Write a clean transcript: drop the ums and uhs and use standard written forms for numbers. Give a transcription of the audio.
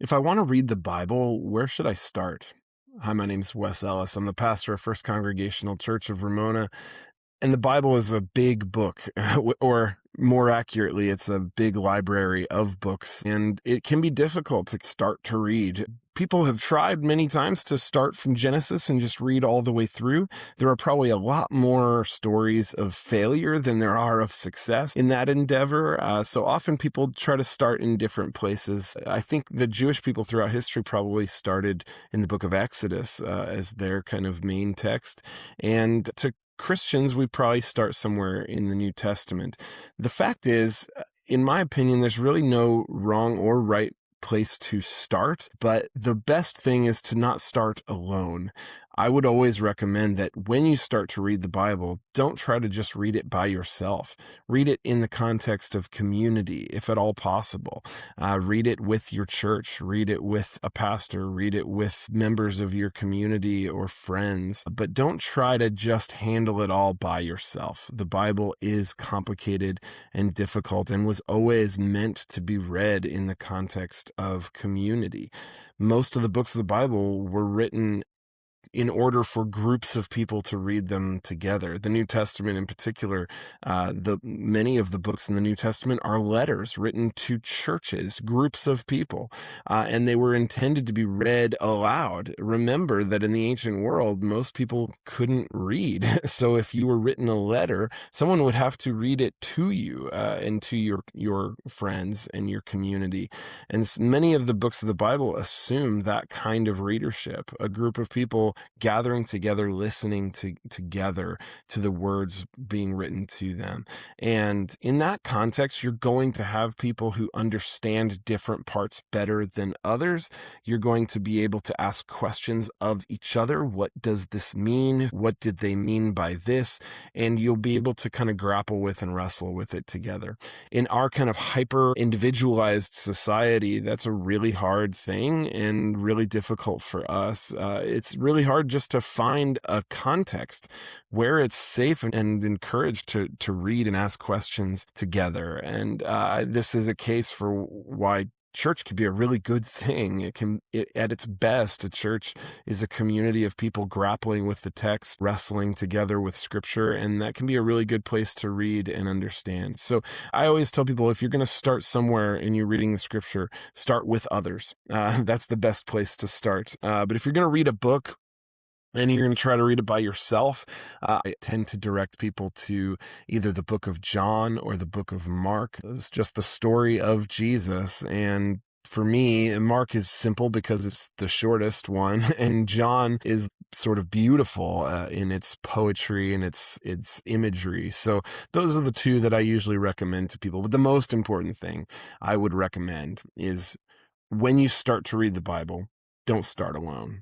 If I want to read the Bible, where should I start? Hi, my name's Wes Ellis. I'm the pastor of First Congregational Church of Ramona, and the Bible is a big book, or more accurately, it's a big library of books, and it can be difficult to start to read. People have tried many times to start from Genesis and just read all the way through. There are probably a lot more stories of failure than there are of success in that endeavor. So often people try to start in different places. I think the Jewish people throughout history probably started in the book of Exodus as their kind of main text. And to Christians, we probably start somewhere in the New Testament. The fact is, in my opinion, there's really no wrong or right place to start, but the best thing is to not start alone. I would always recommend that when you start to read the Bible, don't try to just read it by yourself. Read it in the context of community, if at all possible. Read it with your church, read it with a pastor, read it with members of your community or friends, but don't try to just handle it all by yourself. The Bible is complicated and difficult and was always meant to be read in the context of community. Most of the books of the Bible were written in order for groups of people to read them together. The New Testament in particular, many of the books in the New Testament are letters written to churches, groups of people, and they were intended to be read aloud. Remember that in the ancient world, most people couldn't read. So if you were written a letter, someone would have to read it to you and to your friends and your community. And many of the books of the Bible assume that kind of readership, a group of people gathering together, listening together to the words being written to them. And in that context, you're going to have people who understand different parts better than others. You're going to be able to ask questions of each other. What does this mean? What did they mean by this? And you'll be able to kind of grapple with and wrestle with it together. In our kind of hyper individualized society, that's a really hard thing and really difficult for us. It's really hard just to find a context where it's safe and encouraged to read and ask questions together. And this is a case for why church can be a really good thing. At its best, a church is a community of people grappling with the text, wrestling together with scripture, and that can be a really good place to read and understand. So I always tell people, if you're going to start somewhere and you're reading the scripture, start with others. That's the best place to start. But if you're going to read a book, and you're going to try to read it by yourself, I tend to direct people to either the book of John or the book of Mark. It's just the story of Jesus. And for me, Mark is simple because it's the shortest one, and John is sort of beautiful in its poetry and its imagery. So those are the two that I usually recommend to people. But the most important thing I would recommend is when you start to read the Bible, don't start alone.